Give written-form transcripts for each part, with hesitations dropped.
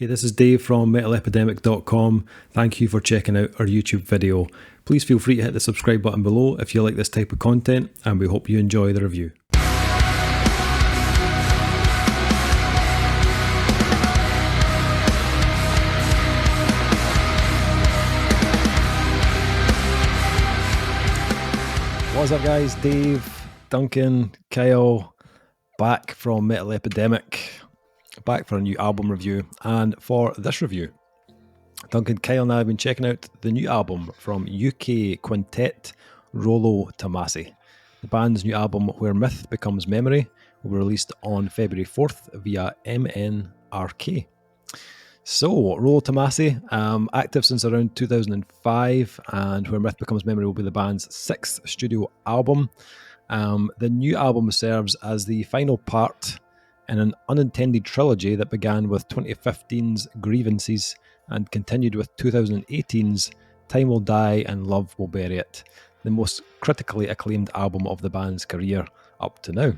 Hey, this is Dave from MetalEpidemic.com. Thank you for checking out our YouTube video. Please feel free to hit the subscribe button below if you like this type of content, and we hope you enjoy the review. What's up, guys? Dave, Duncan, Kyle, back from Metal Epidemic, back for a new album review. And for this review, Duncan, Kyle and I have been checking out the new album from UK quintet Rolo Tomassi. The band's new album, Where Myth Becomes Memory, will be released on February 4th via MNRK. So, Rolo Tomassi, active since around 2005, and Where Myth Becomes Memory will be the band's 6th studio album. The new album serves as the final part in an unintended trilogy that began with 2015's Grievances and continued with 2018's Time Will Die and Love Will Bury It, the most critically acclaimed album of the band's career up to now.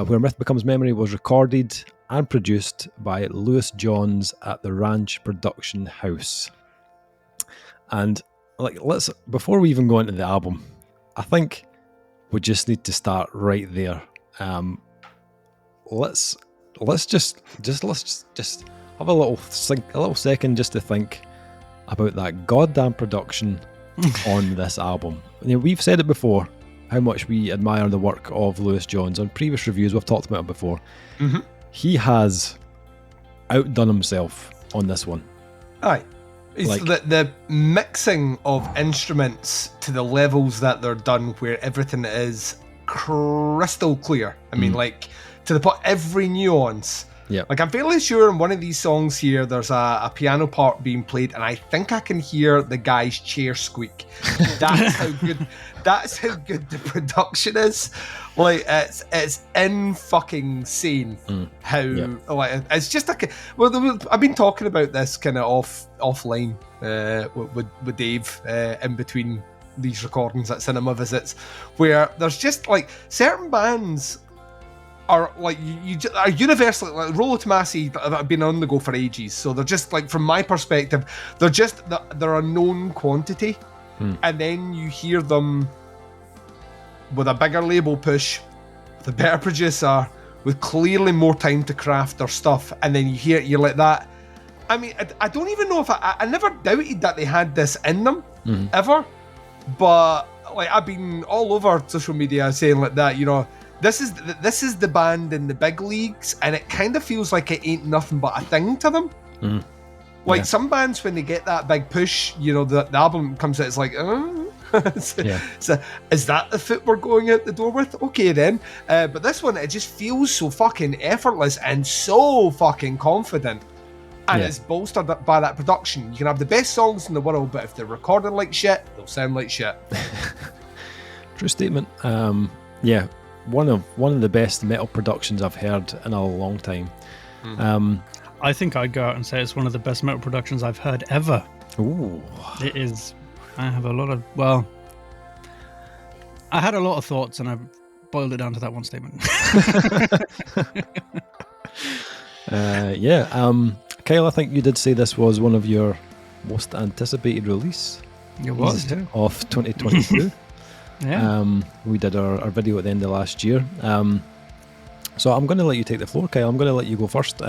Where Myth Becomes Memory was recorded and produced by Lewis Johns at the Ranch Production House. And let's before we even go into the album, I think we just need to start right there. Let's just have a little second just to think about that goddamn production on this album. You know, we've said it before, how much we admire the work of Lewis Johns. On previous reviews, we've talked about it before. Mm-hmm. He has outdone himself on this one. Aye. It's the mixing of instruments to the levels that they're done, where everything is crystal clear. I mean, to the point, every nuance. Yeah. Like, I'm fairly sure in one of these songs here, there's a piano part being played, and I think I can hear the guy's chair squeak. That's how good. That's how good the production is. Like, it's in fucking scene. It's just like, I've been talking about this kind of offline with Dave in between these recordings at cinema visits, where there's just like certain bands are like you are universally, like Rolo Tomassi have been on the go for ages, so they're just like, from my perspective, they're a known quantity. And then you hear them with a bigger label push, with a better producer, with clearly more time to craft their stuff, and then you hear it, you're like that. I mean, I don't even know if I never doubted that they had this in them, ever, but like, I've been all over social media saying like that, you know, this is the band in the big leagues, and it kind of feels like it ain't nothing but a thing to them. Some bands, when they get that big push, you know, the album comes out, it's like, so is that the foot we're going out the door with? Okay then. But this one, it just feels so fucking effortless and so fucking confident. And it's bolstered by that production. You can have the best songs in the world, but if they're recorded like shit, they'll sound like shit. True statement. One of the best metal productions I've heard in a long time. I think I'd go out and say it's one of the best metal productions I've heard ever. Ooh. It is. I have a lot of, I had a lot of thoughts, and I've boiled it down to that one statement. Kyle, I think you did say this was one of your most anticipated release. It was, yeah. Of 2022. Yeah. We did our video at the end of last year. So I'm going to let you take the floor, Kyle. I'm going to let you go first.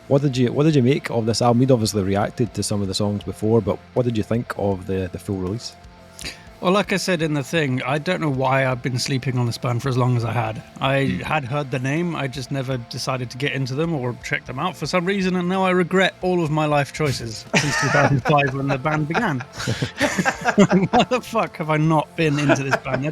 What did you make of this album? You'd obviously reacted to some of the songs before, but what did you think of the full release? Well, like I said in the thing, I don't know why I've been sleeping on this band for as long as I had. I had heard the name, I just never decided to get into them or check them out for some reason, and now I regret all of my life choices since 2005 when the band began. Why the fuck have I not been into this band?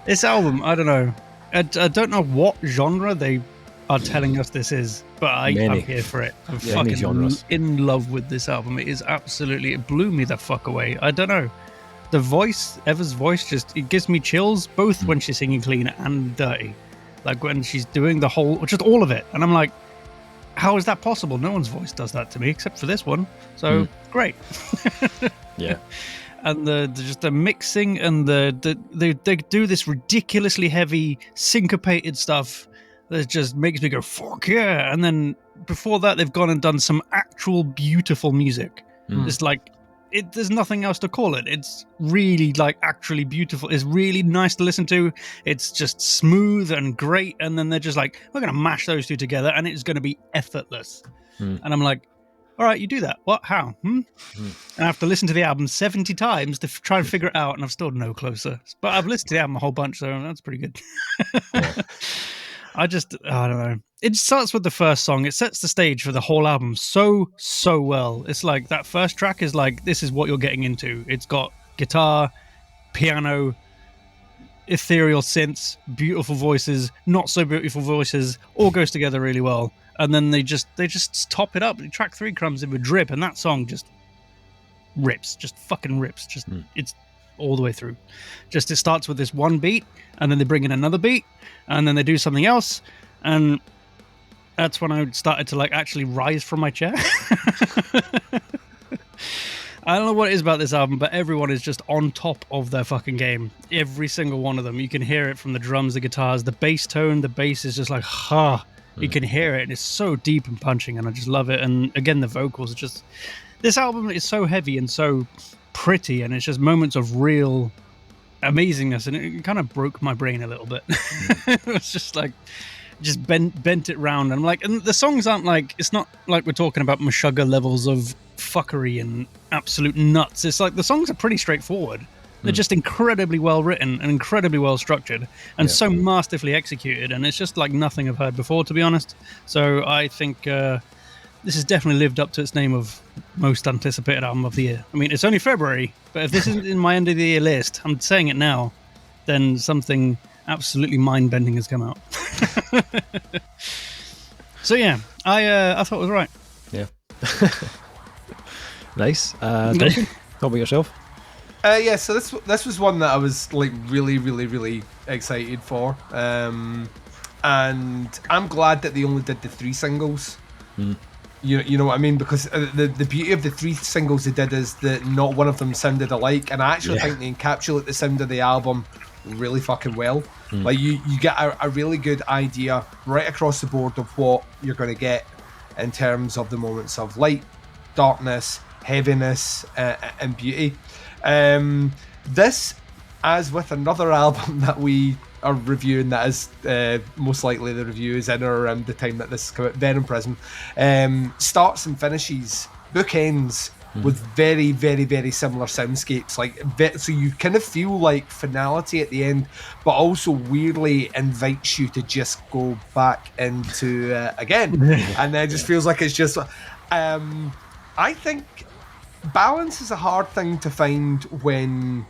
This album, I don't know. I don't know what genre they are telling us this is, but I'm here for it. I'm fucking in love with this album. It is absolutely, it blew me the fuck away. I don't know. The voice, Ever's voice, it gives me chills, both when she's singing clean and dirty. Like when she's doing the whole, just all of it. And I'm like, how is that possible? No one's voice does that to me, except for this one. So, great. Yeah. And the mixing and they do this ridiculously heavy syncopated stuff that just makes me go, fuck yeah. And then before that, they've gone and done some actual beautiful music. It's like, there's nothing else to call it. It's really like actually beautiful. It's really nice to listen to. It's just smooth and great. And then they're just like, we're going to mash those two together and it's going to be effortless. And I'm like, all right, you do that. What? How? And I have to listen to the album 70 times to try and figure it out. And I've still no closer. But I've listened to the album a whole bunch, so that's pretty good. I don't know. It starts with the first song. It sets the stage for the whole album so well. It's like that first track is like, this is what you're getting into. It's got guitar, piano, ethereal synths, beautiful voices, not so beautiful voices, all goes together really well. And then they just top it up. Track 3 comes in with Drip, and that song just rips, just fucking rips. It's all the way through. Just it starts with this one beat, and then they bring in another beat, and then they do something else, and that's when I started to like actually rise from my chair. I don't know what it is about this album, but everyone is just on top of their fucking game. Every single one of them. You can hear it from the drums, the guitars, the bass tone. The bass is just like, you can hear it, and it's so deep and punching, and I just love it. And again, the vocals are just... This album is so heavy and so pretty, and it's just moments of real amazingness, and it kind of broke my brain a little bit. It was just like... just bent it round. And I'm like, and the songs aren't like, it's not like we're talking about Meshuggah levels of fuckery and absolute nuts. It's like the songs are pretty straightforward. They're just incredibly well written and incredibly well structured and so masterfully executed, and it's just like nothing I've heard before, to be honest. So I think this has definitely lived up to its name of most anticipated album of the year. I mean, it's only February, but if this isn't in my end of the year list, I'm saying it now, then something absolutely mind-bending has come out. So yeah, I thought it was right. Yeah. Nice. Duncan, how about yourself? So this was one that I was like really excited for, and I'm glad that they only did the 3 singles. You know what I mean, because the beauty of the 3 singles they did is that not one of them sounded alike, and I actually think they encapsulate the sound of the album really fucking well. Like you get a really good idea right across the board of what you're going to get in terms of the moments of light, darkness, heaviness, and beauty. This, as with another album that we are reviewing, that is most likely the review is in or around the time that this came out, Venom Prison, starts and finishes, bookends with very similar soundscapes. So you kind of feel like finality at the end, but also weirdly invites you to just go back into again, and then it just feels like it's just. I think balance is a hard thing to find when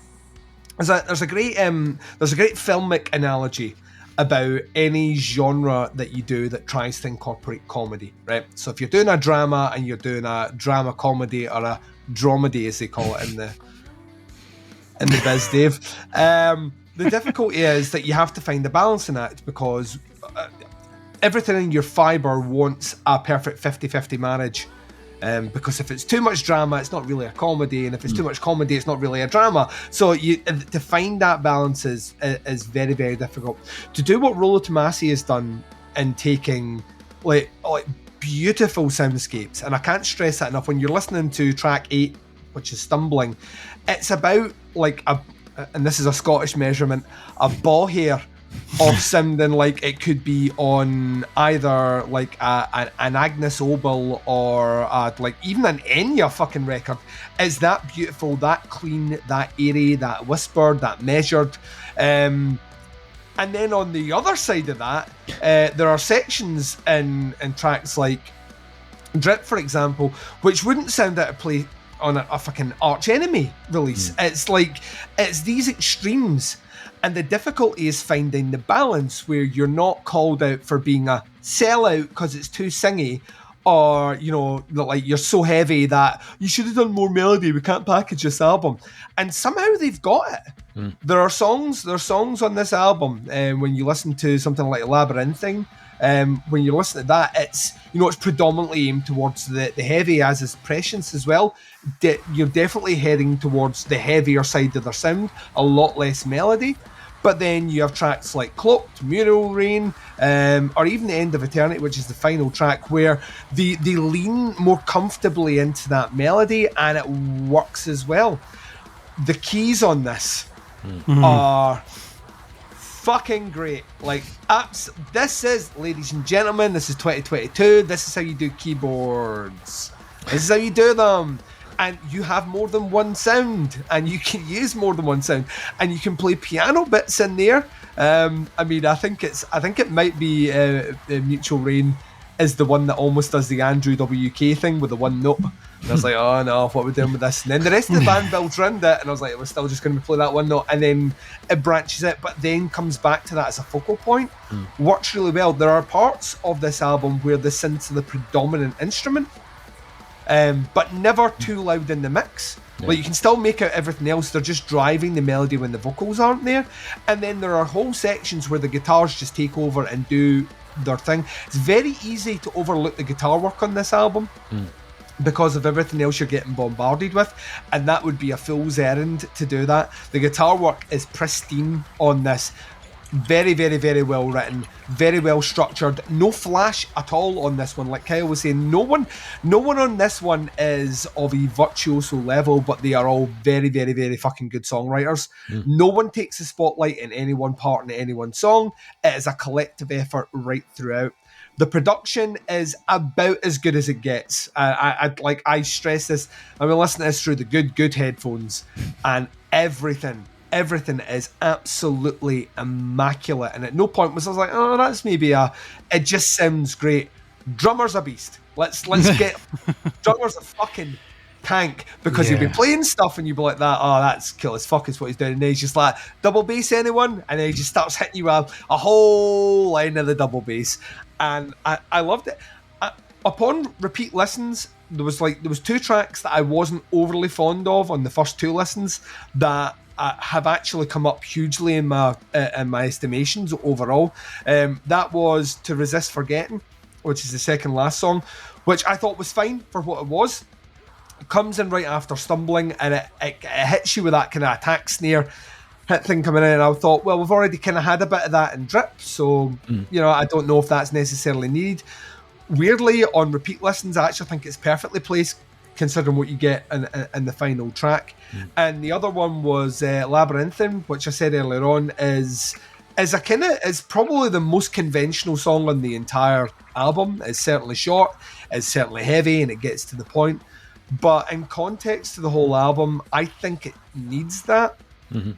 there's a great filmic analogy about any genre that you do that tries to incorporate comedy, right? So if you're doing a drama and you're doing a drama comedy or a dramedy, as they call it in the biz, Dave, the difficulty is that you have to find the balancing act, because everything in your fibre wants a perfect 50-50 marriage. Because if it's too much drama, it's not really a comedy, and if it's too much comedy, it's not really a drama. So to find that balance is very difficult. To do what Rolo Tomassi has done in taking like beautiful soundscapes, and I can't stress that enough. When you're listening to track 8, which is Stumbling, it's about like and this is a Scottish measurement, a ball hair of sounding like it could be on either like an Agnes Obel or like even an Enya fucking record. Is that beautiful, that clean, that airy, that whispered, that measured. And then on the other side of that, there are sections in tracks like Drip, for example, which wouldn't sound out of place on a fucking Arch Enemy release. It's like, it's these extremes. And the difficulty is finding the balance where you're not called out for being a sellout because it's too singy, or, you know, like you're so heavy that you should have done more melody, we can't package this album. And somehow they've got it. There are songs on this album, when you listen to something like Labyrinthine, when you listen to that, it's, you know, it's predominantly aimed towards the heavy, as is Prescience as well. You're definitely heading towards the heavier side of their sound, a lot less melody. But then you have tracks like Cloaked, Mural Rain, or even The End of Eternity, which is the final track, where they lean more comfortably into that melody, and it works as well. The keys on this are fucking great. Like, this is, ladies and gentlemen, this is 2022. This is how you do keyboards. This is how you do them. And you have more than one sound, and you can use more than one sound, and you can play piano bits in there. I mean, I think it might be Mutual Rain is the one that almost does the Andrew WK thing with the one note. And I was like, oh no, what are we doing with this? And then the rest of the band builds around it, and I was like, we're still just going to play that one note, and then it branches it, but then comes back to that as a focal point. Works really well. There are parts of this album where the synths are the predominant instrument. But never too loud in the mix. Yeah. Like, you can still make out everything else. They're just driving the melody when the vocals aren't there. And then there are whole sections where the guitars just take over and do their thing. It's very easy to overlook the guitar work on this album because of everything else you're getting bombarded with. And that would be a fool's errand to do that. The guitar work is pristine on this. Very, very, very well written, very well structured. No flash at all on this one. Like Kyle was saying, no one on this one is of a virtuoso level, but they are all very, very, very fucking good songwriters. No one takes the spotlight in any one part in any one song. It is a collective effort right throughout. The production is about as good as it gets. I stress this. I've been listening to this through the good headphones, and everything is absolutely immaculate, and at no point was I was like, oh, that's maybe it just sounds great. Drummer's a beast. Let's get drummer's a fucking tank, because he'll be playing stuff and you'll be like, that's cool as fuck is what he's doing, and then he's just like, double bass anyone? And then he just starts hitting you with a whole line of the double bass, and I loved it. Upon repeat listens, there was two tracks that I wasn't overly fond of on the first two listens that have actually come up hugely in my estimations overall. That was To Resist Forgetting, which is the second last song, which I thought was fine for what it was. It comes in right after Stumbling, and it hits you with that kind of attack snare hit thing coming in, and I thought, well, we've already kind of had a bit of that in Drip, so I don't know if that's necessarily needed. Weirdly, on repeat listens, I actually think it's perfectly placed considering what you get in the final track. And the other one was Labyrinthine, which I said earlier on is probably the most conventional song on the entire album. It's certainly short, it's certainly heavy, and it gets to the point. But in context to the whole album, I think it needs that.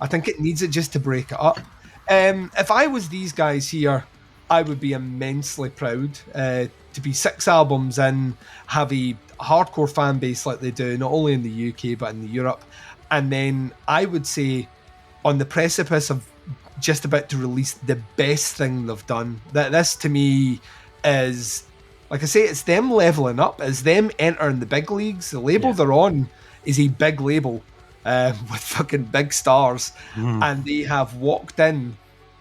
I think it needs it just to break it up. If I was these guys here, I would be immensely proud to be 6 albums in, have a hardcore fan base like they do, not only in the UK but in Europe, and then I would say on the precipice of just about to release the best thing they've done. That this to me is, like I say, it's them leveling up, it's them entering the big leagues. The label they're on is a big label with fucking big stars, and they have walked in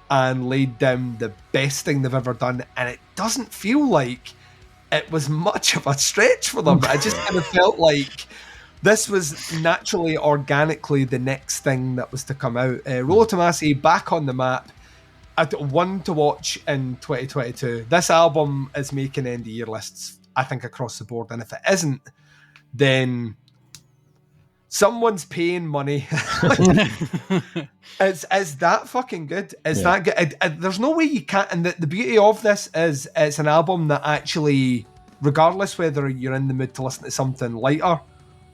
and laid down the best thing they've ever done, and it doesn't feel like it was much of a stretch for them. I just kind of felt like this was naturally, organically the next thing that was to come out. Rolo Tomassi back on the map. One to watch in 2022. This album is making end of year lists, I think, across the board, and if it isn't, then someone's paying money. Is that fucking good? Is that good? There's no way you can't. And the beauty of this is it's an album that actually, regardless whether you're in the mood to listen to something lighter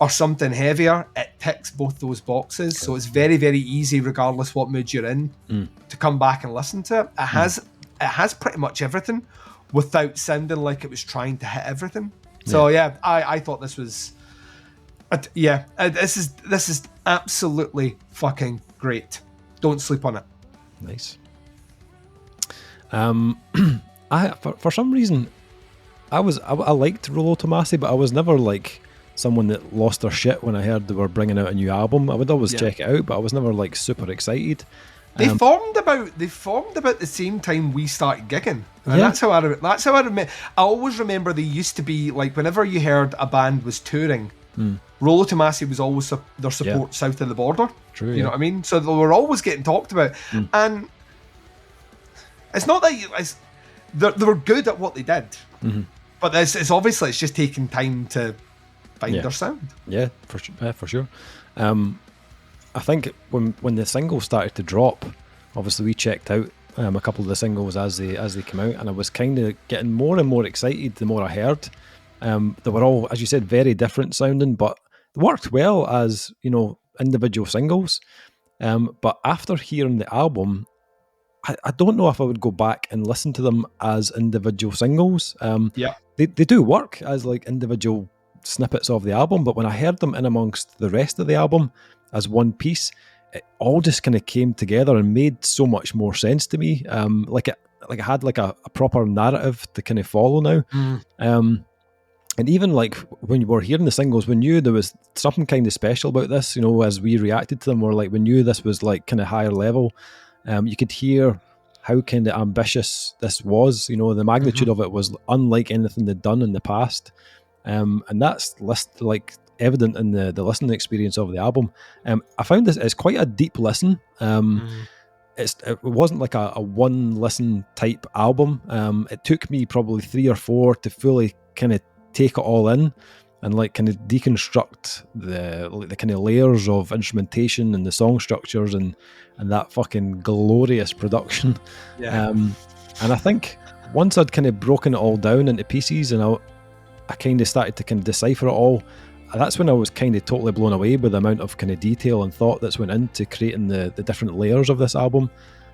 or something heavier, it ticks both those boxes. So it's very, very easy, regardless what mood you're in, to come back and listen to it. It has pretty much everything without sounding like it was trying to hit everything. So I thought this was. This is absolutely fucking great. Don't sleep on it. Nice. For some reason, I liked Rolo Tomassi, but I was never like someone that lost their shit when I heard they were bringing out a new album. I would always check it out, but I was never like super excited. They formed about the same time we started gigging, and that's how I remember. I always remember they used to be like, whenever you heard a band was touring, Rolo Tomassi was always their support south of the border. True. You know what I mean? So they were always getting talked about, and it's not that they were good at what they did, but it's obviously it's just taking time to find their sound. Yeah, for sure. I think when the singles started to drop, obviously we checked out a couple of the singles as they came out, and I was kind of getting more and more excited the more I heard. They were all, as you said, very different sounding, but they worked well as, you know, individual singles. But after hearing the album, I don't know if I would go back and listen to them as individual singles. They do work as like individual snippets of the album, but when I heard them in amongst the rest of the album as one piece, it all just kind of came together and made so much more sense to me. Like it had like a proper narrative to kind of follow now. And even like when you were hearing the singles, we knew there was something kind of special about this, you know, as we reacted to them, or like we knew this was like kind of higher level. You could hear how kind of ambitious this was, you know, the magnitude of it was unlike anything they'd done in the past. And that's like evident in the listening experience of the album. I found this, it's quite a deep listen. It wasn't like a one listen type album. It took me probably 3 or 4 to fully kind of take it all in and like kind of deconstruct the kind of layers of instrumentation and the song structures and that fucking glorious production. And I think once I'd kind of broken it all down into pieces and I kind of started to kind of decipher it all, that's when I was kind of totally blown away by the amount of kind of detail and thought that's went into creating the different layers of this album.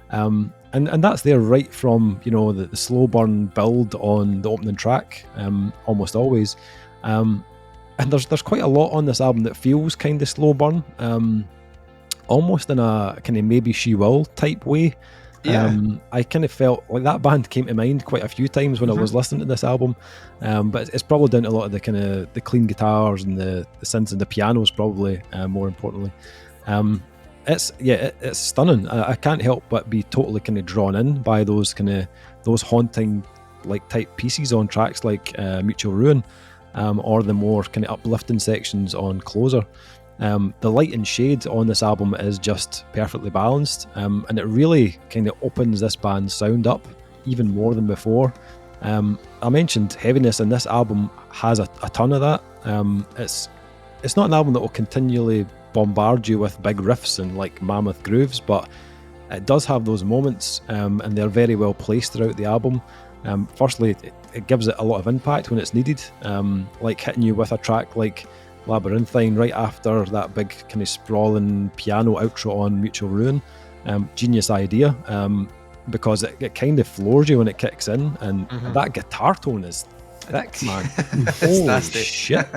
And that's there right from, you know, the slow burn build on the opening track, almost always. And there's quite a lot on this album that feels kind of slow burn, almost in a kind of Maybeshewill type way. I kind of felt like that band came to mind quite a few times when I was listening to this album, but it's probably down to a lot of the kind of the clean guitars and the synths and the pianos, probably more importantly. It's stunning. I can't help but be totally kind of drawn in by those haunting like type pieces on tracks like Mutual Ruin, or the more kind of uplifting sections on Closer. The light and shade on this album is just perfectly balanced, and it really kind of opens this band's sound up even more than before. I mentioned heaviness, and this album has a ton of that. It's not an album that will continually bombard you with big riffs and like mammoth grooves, but it does have those moments, and they're very well placed throughout the album. Firstly, it gives it a lot of impact when it's needed, like hitting you with a track like Labyrinthine right after that big kind of sprawling piano outro on Mutual Ruin. Genius idea, because it kind of floors you when it kicks in, and that guitar tone is thick, man. Holy shit.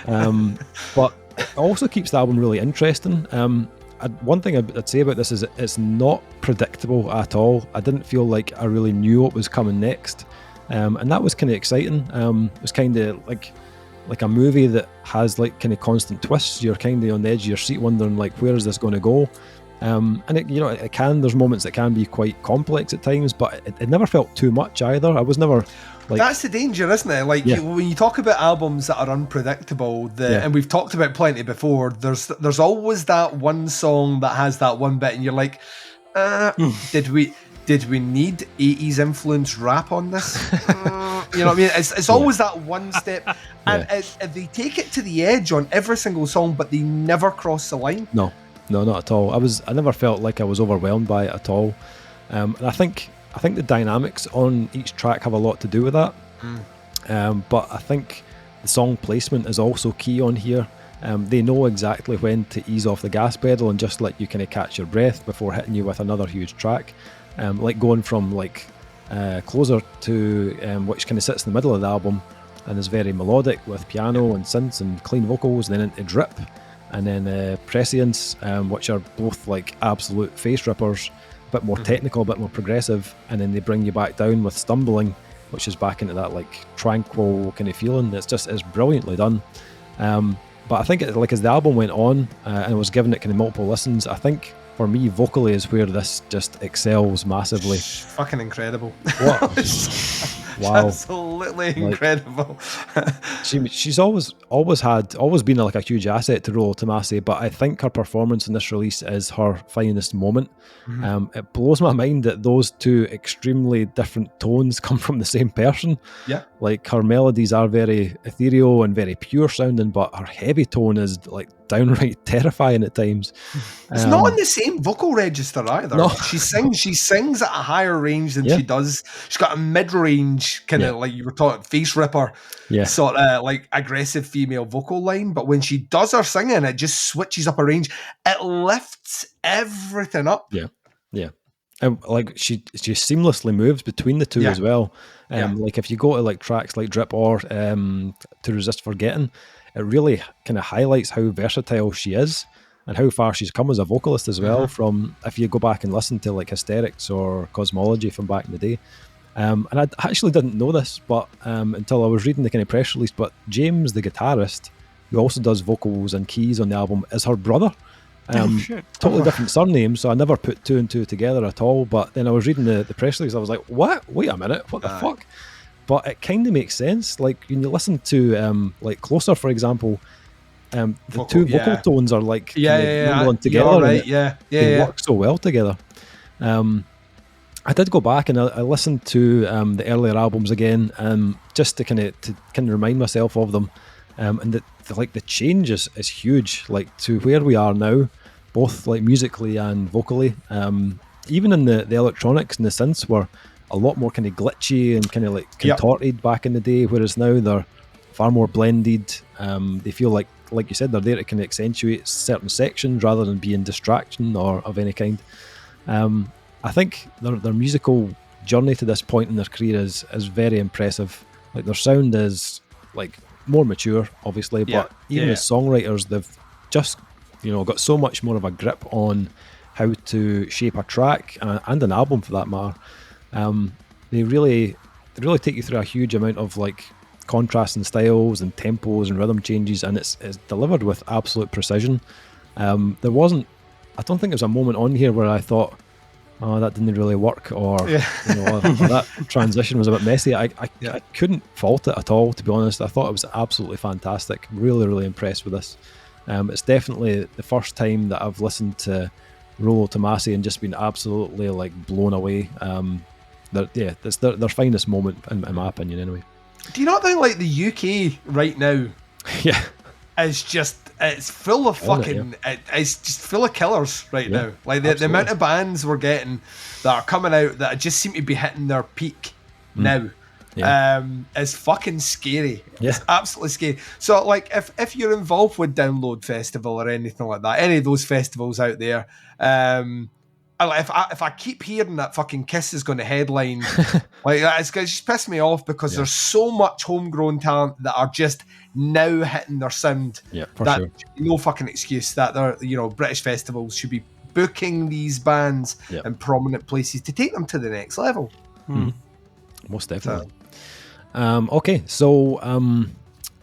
But it also keeps the album really interesting. One thing I'd say about this is it's not predictable at all. I didn't feel like I really knew what was coming next, and that was kind of exciting. It was kind of like a movie that has like kind of constant twists. You're kind of on the edge of your seat wondering like, where is this going to go? And there's moments that can be quite complex at times, but it never felt too much either. I was never like... That's the danger, isn't it? Like when you talk about albums that are unpredictable, and we've talked about plenty before, there's always that one song that has that one bit and you're like, did we need 80s influence rap on this? You know what I mean? It's always that one step, and they take it to the edge on every single song, but they never cross the line. No, not at all. I never felt like I was overwhelmed by it at all. And I think the dynamics on each track have a lot to do with that. But I think the song placement is also key on here. They know exactly when to ease off the gas pedal and just let you kind of catch your breath before hitting you with another huge track. Like going from like Closer to which kind of sits in the middle of the album and is very melodic with piano and synths and clean vocals, then into Drip, and then Prescience, which are both like absolute face rippers, a bit more technical, a bit more progressive, and then they bring you back down with Stumbling, which is back into that like tranquil kind of feeling. It's brilliantly done. But I think as the album went on and I was giving it kind of multiple listens, I think for me, vocally is where this just excels massively. Fucking incredible. What? Wow. Absolutely incredible. She's always been like a huge asset to Rolo Tomassi, but I think her performance in this release is her finest moment. It blows my mind that those two extremely different tones come from the same person. Yeah. Like, her melodies are very ethereal and very pure sounding, but her heavy tone is like downright terrifying at times. It's not in the same vocal register either. No. She sings at a higher range than she does. She's got a mid-range kind of like you were talking face ripper, sort of like aggressive female vocal line. But when she does her singing, it just switches up a range. It lifts everything up. Yeah. And like she seamlessly moves between the two as well. Like if you go to like tracks like Drip or To Resist Forgetting, it really kind of highlights how versatile she is and how far she's come as a vocalist as well. From if you go back and listen to like Hysterics or Cosmology from back in the day. And I actually didn't know this, but until I was reading the kind of press release. But James, the guitarist, who also does vocals and keys on the album, is her brother. Totally different surname, so I never put two and two together at all. But then I was reading the press release, I was like, what? Wait a minute, what the fuck? But it kind of makes sense. Like when you listen to like Closer, for example, the two vocal tones are like mingling together. Right. They work so well together. I did go back and I listened to the earlier albums again, just to kind of remind myself of them. And the change is huge, like to where we are now, both like musically and vocally. Even in the electronics and the synths were a lot more kind of glitchy and kind of like contorted back in the day, whereas now they're far more blended. They feel like you said, they're there to kind of accentuate certain sections rather than being distraction or of any kind. I think their musical journey to this point in their career is very impressive. Like their sound is like more mature, obviously, but even as songwriters, they've just got so much more of a grip on how to shape a track and an album for that matter. They really take you through a huge amount of like contrasting styles and tempos and rhythm changes, and it's delivered with absolute precision. I don't think there was a moment on here where I thought, oh, that didn't really work, or that transition was a bit messy. I couldn't fault it at all, to be honest. I thought it was absolutely fantastic. Really, really impressed with this. It's definitely the first time that I've listened to Rolo Tomassi and just been absolutely like blown away. It's their finest moment in my opinion, anyway. Do you not think like the UK right now is just, it's full of fucking, it's just full of killers right now. Like the amount of bands we're getting that are coming out that just seem to be hitting their peak now is fucking scary. It's absolutely scary. So like if you're involved with Download Festival or anything like that, any of those festivals out there, if I keep hearing that fucking Kiss is going to headline, like it's just pissed me off because there's so much homegrown talent that are just now hitting their sound. Sure. No fucking excuse that they're British festivals should be booking these bands in prominent places to take them to the next level. Most definitely. Okay, so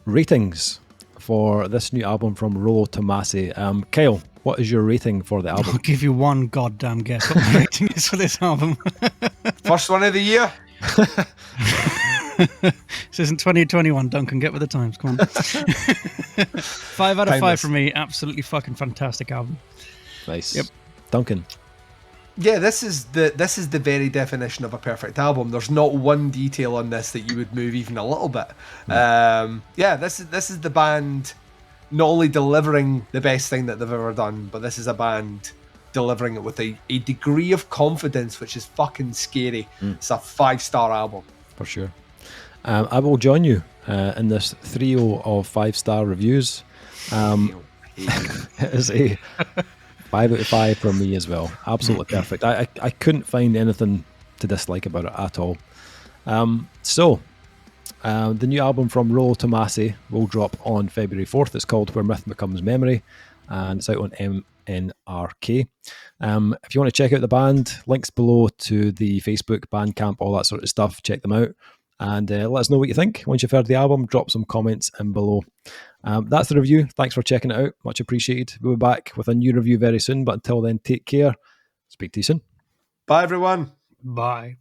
ratings for this new album from Rolo Tomassi. Kyle, what is your rating for the album? I'll give you one goddamn guess what my rating is for this album. First one of the year. This isn't 2021, Duncan. Get with the times. Come on. 5 out of 5 for me. Absolutely fucking fantastic album. Nice. Yep. Duncan. Yeah, this is the very definition of a perfect album. There's not one detail on this that you would move even a little bit. This is the band not only delivering the best thing that they've ever done, but this is a band delivering it with a degree of confidence which is fucking scary. It's a 5-star album. For sure. I will join you in this trio of 5-star reviews. It is a 5 out of 5 from me as well. Absolutely perfect. I couldn't find anything to dislike about it at all. The new album from Rolo Tomassi will drop on February 4th. It's called Where Myth Becomes Memory, and it's out on MNRK. If you want to check out the band, links below to the Facebook, Bandcamp, all that sort of stuff. Check them out and let us know what you think. Once you've heard the album, drop some comments in below. That's the review. Thanks for checking it out. Much appreciated. We'll be back with a new review very soon, but until then, take care. Speak to you soon. Bye, everyone. Bye.